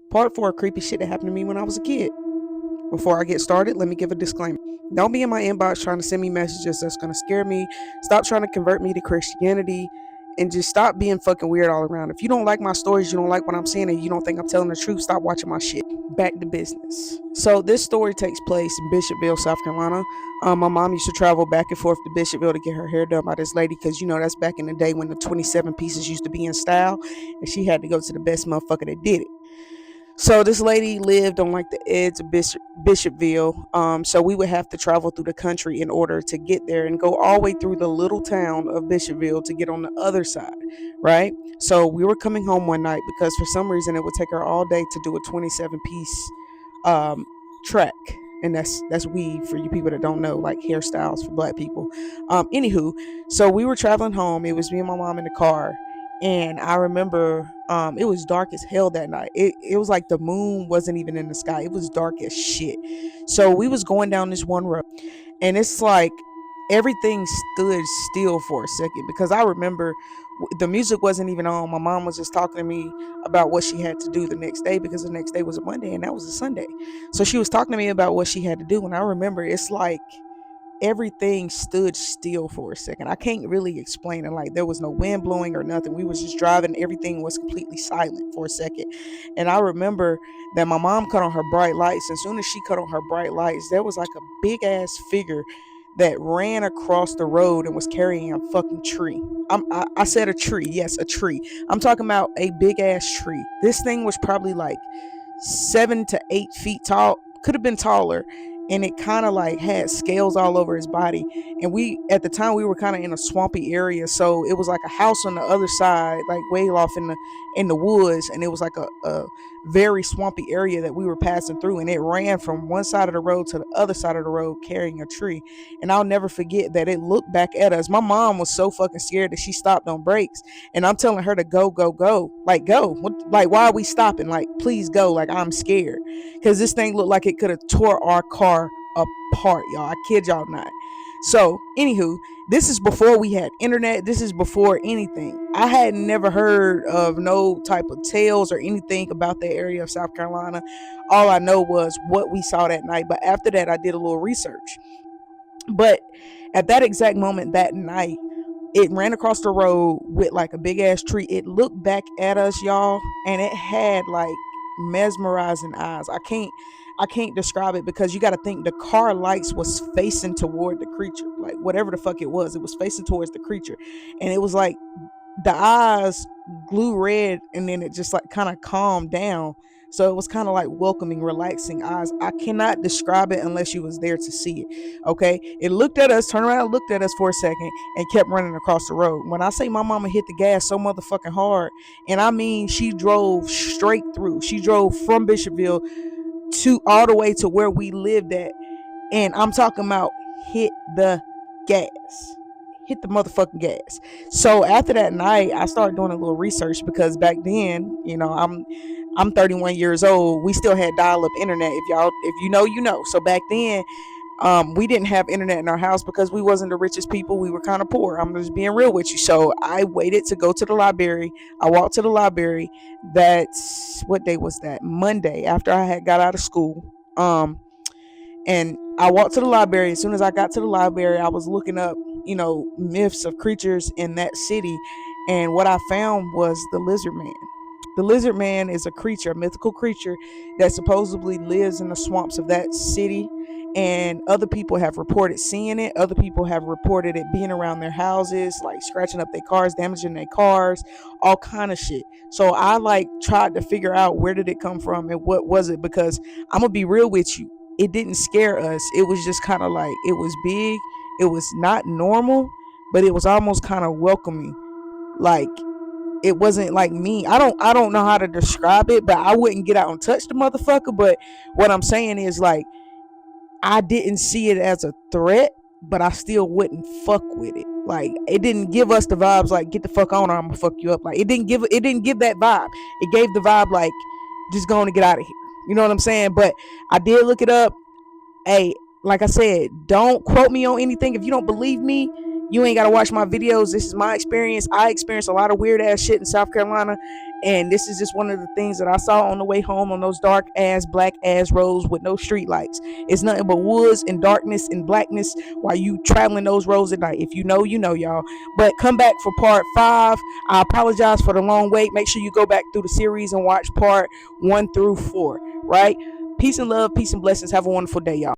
Part 4, creepy shit that happened to me when I was a kid. Before I get started, let me give a disclaimer. Don't be in my inbox trying to send me messages that's going to scare me. Stop trying to convert me to Christianity. And just stop being fucking weird all around. If you don't like my stories, you don't like what I'm saying, and you don't think I'm telling the truth, stop watching my shit. Back to business. So this story takes place in Bishopville, South Carolina. My mom used to travel back and forth to Bishopville to get her hair done by this lady, because that's back in the day when the 27 pieces used to be in style, and she had to go to the best motherfucker that did it. So this lady lived on like the edge of Bishopville. So we would have to travel through the country in order to get there, and go all the way through the little town of Bishopville to get on the other side, right? So we were coming home one night because for some reason it would take her all day to do a 27-piece track. And that's weave for you people that don't know, like hairstyles for black people. Anywho, so we were traveling home. It was me and my mom in the car, and I remember it was dark as hell that night. It was like the moon wasn't even in the sky. It was dark as shit. So we was going down this one road, and it's like everything stood still for a second, because I remember the music wasn't even on. My mom was just talking to me about what she had to do the next day, because the next day was a Monday and that was a Sunday. So she was talking to me about what she had to do, and I remember it's like everything stood still for a second. I can't really explain it. Like, there was no wind blowing or nothing. We was just driving. Everything was completely silent for a second. And I remember that my mom cut on her bright lights. As soon as she cut on her bright lights, there was like a big ass figure that ran across the road and was carrying a fucking tree. I said a tree. Yes, a tree. I'm talking about a big ass tree. This thing was probably like 7 to 8 feet tall. Could have been taller, and it kind of like had scales all over his body. And we, at the time, we were kind of in a swampy area, so it was like a house on the other side, like way off in the woods, and it was like a very swampy area that we were passing through, and it ran from one side of the road to the other side of the road carrying a tree. And I'll never forget that it looked back at us. My mom was so fucking scared that she stopped on brakes, and I'm telling her to go, go, go, like go. Like, why are we stopping? Like, please go. Like, I'm scared, because this thing looked like it could have tore our car apart, y'all. I kid y'all not. So, anywho, this is before we had internet. This is before anything. I had never heard of no type of tales or anything about the area of South Carolina. All I know was what we saw that night. But after that, I did a little research. But at that exact moment that night, it ran across the road with like a big ass tree. It looked back at us, y'all, and it had like mesmerizing eyes. I can't describe it, because you got to think the car lights was facing toward the creature, like whatever the fuck it was facing towards the creature. And it was like the eyes glue red, and then it just like kind of calmed down. So it was kind of like welcoming, relaxing eyes. I cannot describe it unless you was there to see it. Okay, it looked at us, turned around, looked at us for a second, and kept running across the road. When I say my mama hit the gas so motherfucking hard, and I mean she drove straight through. She drove from Bishopville to all the way to where we lived at, and I'm talking about hit the gas, hit the motherfucking gas. So after that night, I started doing a little research, because back then, I'm 31 years old. We still had dial-up internet. If you know, you know. So back then, we didn't have internet in our house because we wasn't the richest people. We were kind of poor. I'm just being real with you. So I waited to go to the library. I walked to the library. That's, what day was that? Monday, after I had got out of school. And I walked to the library. As soon as I got to the library, I was looking up, myths of creatures in that city. And what I found was the lizard man. The lizard man is a creature, a mythical creature that supposedly lives in the swamps of that city. And other people have reported seeing it. Other people have reported it being around their houses, like scratching up their cars, damaging their cars, all kind of shit. So I like tried to figure out where did it come from and what was it, because I'm gonna be real with you. It didn't scare us. It was just kind of like, it was big. It was not normal, but it was almost kind of welcoming. Like, it wasn't like me. I don't know how to describe it, but I wouldn't get out and touch the motherfucker. But what I'm saying is, like, I didn't see it as a threat, but I still wouldn't fuck with it. Like, it didn't give us the vibes like, get the fuck on or I'm gonna fuck you up. Like, it didn't give that vibe. It gave the vibe like, just going to get out of here. You know what I'm saying? But I did look it up. Hey, like I said, don't quote me on anything. If you don't believe me, you ain't gotta watch my videos. This is my experience. I experienced a lot of weird ass shit in South Carolina, And this is just one of the things that I saw on the way home on those dark ass black ass roads with no street lights. It's nothing but woods and darkness and blackness while you traveling those roads at night. If you know, you know, y'all. But come back for part 5. I apologize for the long wait. Make sure you go back through the series and watch part 1 through 4, right? Peace and love, peace and blessings. Have a wonderful day, y'all.